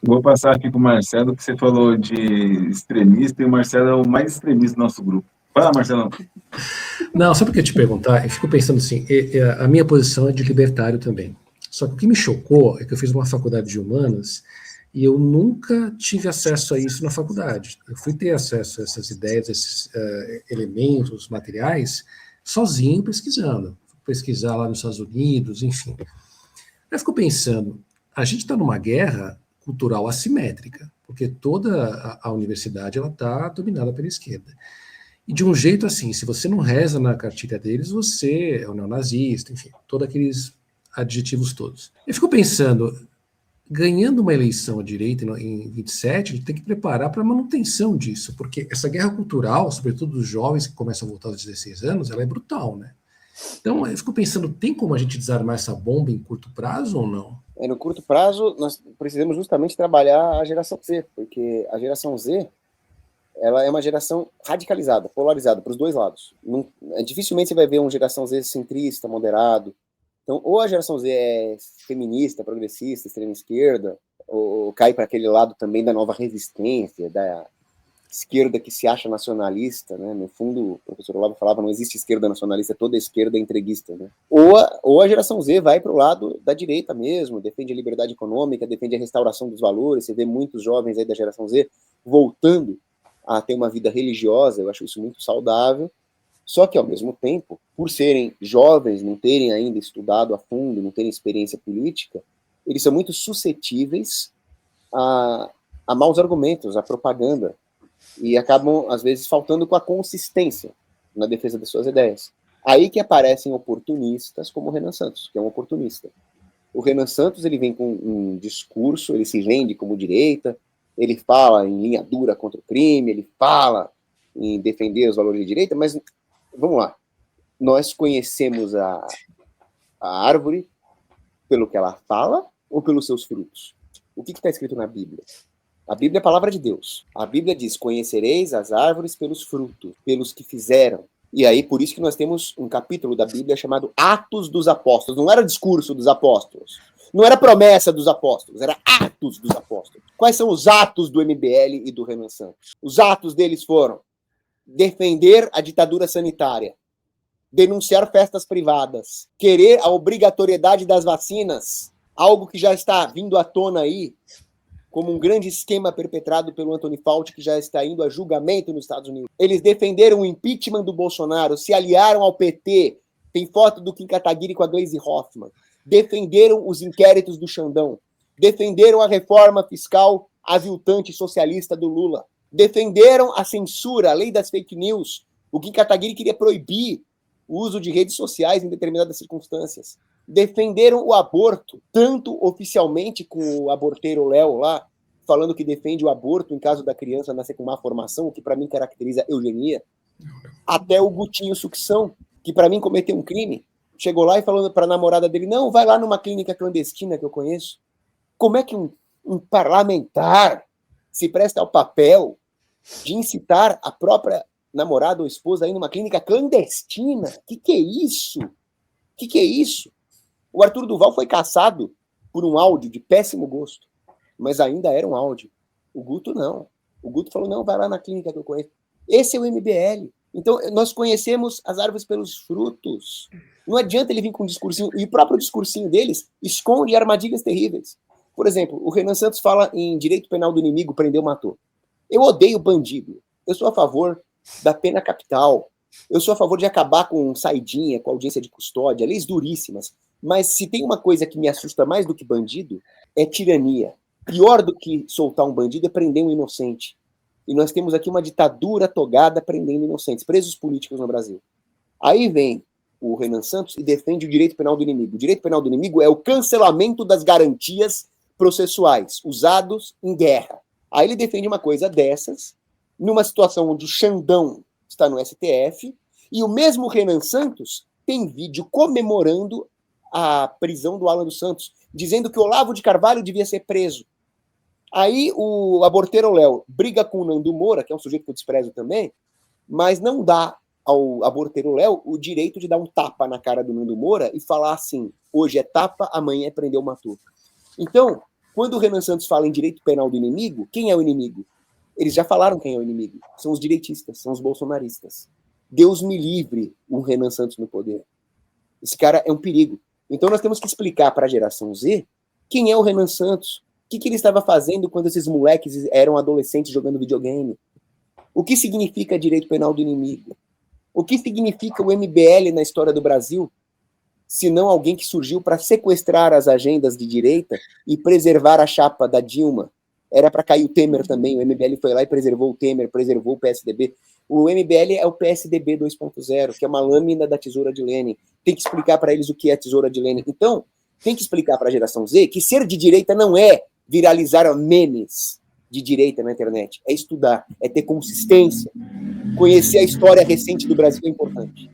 Vou passar aqui para o Marcelo, que você falou de extremista, e o Marcelo é o mais extremista do nosso grupo. Fala, Marcelo. Não, sabe o que eu ia te perguntar? Eu fico pensando assim, a minha posição é de libertário também. Só que o que me chocou é que eu fiz uma faculdade de humanas e eu nunca tive acesso a isso na faculdade. Eu fui ter acesso a essas ideias, esses elementos, materiais, sozinho pesquisando. Fui pesquisar lá nos Estados Unidos, enfim. Eu fico pensando, a gente está numa guerra cultural assimétrica, porque toda a universidade ela está dominada pela esquerda. E de um jeito assim, se você não reza na cartilha deles, você é um neonazista, enfim, todos aqueles adjetivos todos. Eu fico pensando, ganhando uma eleição à direita em 27, a gente tem que preparar para a manutenção disso, porque essa guerra cultural, sobretudo dos jovens que começam a voltar aos 16 anos, ela é brutal, né? Então eu fico pensando, tem como a gente desarmar essa bomba em curto prazo ou não? No curto prazo, nós precisamos justamente trabalhar a geração Z, porque a geração Z ela é uma geração radicalizada, polarizada para os dois lados. Não, dificilmente você vai ver uma geração Z centrista, moderado. Então, ou a geração Z é feminista, progressista, extrema esquerda, ou cai para aquele lado também da nova resistência, da esquerda que se acha nacionalista, né? No fundo, o professor Olavo falava, não existe esquerda nacionalista, toda esquerda é entreguista, né? Ou a geração Z vai para o lado da direita mesmo, defende a liberdade econômica, defende a restauração dos valores. Você vê muitos jovens aí da geração Z voltando a ter uma vida religiosa, eu acho isso muito saudável, só que, ao mesmo tempo, por serem jovens, não terem ainda estudado a fundo, não terem experiência política, eles são muito suscetíveis a maus argumentos, a propaganda, e acabam, às vezes, faltando com a consistência na defesa das suas ideias. Aí que aparecem oportunistas como o Renan Santos, que é um oportunista. O Renan Santos, ele vem com um discurso, ele se vende como direita, ele fala em linha dura contra o crime, ele fala em defender os valores de direita, mas, vamos lá, nós conhecemos a árvore pelo que ela fala ou pelos seus frutos? O que está escrito na Bíblia? A Bíblia é a palavra de Deus. A Bíblia diz, conhecereis as árvores pelos frutos, pelos que fizeram. E aí, por isso que nós temos um capítulo da Bíblia chamado Atos dos Apóstolos. Não era discurso dos apóstolos. Não era promessa dos apóstolos, era atos dos apóstolos. Quais são os atos do MBL e do Renan Santos? Os atos deles foram defender a ditadura sanitária, denunciar festas privadas, querer a obrigatoriedade das vacinas, algo que já está vindo à tona aí, como um grande esquema perpetrado pelo Anthony Fauci, que já está indo a julgamento nos Estados Unidos. Eles defenderam o impeachment do Bolsonaro, se aliaram ao PT, tem foto do Kim Kataguiri com a Gleisi Hoffmann, defenderam os inquéritos do Xandão, defenderam a reforma fiscal aviltante socialista do Lula, defenderam a censura, a lei das fake news. O Kim Kataguiri queria proibir o uso de redes sociais em determinadas circunstâncias. Defenderam o aborto, tanto oficialmente com o aborteiro Léo lá, falando que defende o aborto em caso da criança nascer com má formação, o que para mim caracteriza eugenia, até o Gutinho Sucção, que para mim cometeu um crime, chegou lá e falou para a namorada dele, não, vai lá numa clínica clandestina que eu conheço. Como é que um parlamentar se presta ao papel de incitar a própria namorada ou esposa a ir numa clínica clandestina? Que é isso? Que é isso? O Arthur Duval foi caçado por um áudio de péssimo gosto, mas ainda era um áudio. O Guto não. O Guto falou, não, vai lá na clínica que eu conheço. Esse é o MBL. Então, nós conhecemos as árvores pelos frutos. Não adianta ele vir com um discursinho, e o próprio discursinho deles esconde armadilhas terríveis. Por exemplo, o Renan Santos fala em direito penal do inimigo, prendeu, matou. Eu odeio bandido. Eu sou a favor da pena capital. Eu sou a favor de acabar com saidinha, com audiência de custódia, leis duríssimas. Mas se tem uma coisa que me assusta mais do que bandido, é tirania. Pior do que soltar um bandido é prender um inocente. E nós temos aqui uma ditadura togada prendendo inocentes, presos políticos no Brasil. Aí vem o Renan Santos e defende o direito penal do inimigo. O direito penal do inimigo é o cancelamento das garantias processuais usados em guerra. Aí ele defende uma coisa dessas, numa situação onde o Xandão está no STF, e o mesmo Renan Santos tem vídeo comemorando a prisão do Alan dos Santos, dizendo que o Olavo de Carvalho devia ser preso. Aí o aborteiro Léo briga com o Nando Moura, que é um sujeito que eu desprezo também, mas não dá ao aborteiro Léo o direito de dar um tapa na cara do Nando Moura e falar assim, hoje é tapa, amanhã é prender o matou. Então, Quando o Renan Santos fala em direito penal do inimigo, quem é o inimigo? Eles já falaram quem é o inimigo. São os direitistas, são os bolsonaristas. Deus me livre o Renan Santos no poder. Esse cara é um perigo. Então nós temos que explicar para a geração Z quem é o Renan Santos, o que ele estava fazendo quando esses moleques eram adolescentes jogando videogame, o que significa direito penal do inimigo, o que significa o MBL na história do Brasil, se não alguém que surgiu para sequestrar as agendas de direita e preservar a chapa da Dilma. Era para cair o Temer também, o MBL foi lá e preservou o Temer, preservou o PSDB. O MBL é o PSDB 2.0, que é uma lâmina da tesoura de Lênin. Tem que explicar para eles o que é a tesoura de Lênin. Então, tem que explicar para a geração Z que ser de direita não é viralizar memes de direita na internet. É estudar, é ter consistência. Conhecer a história recente do Brasil é importante.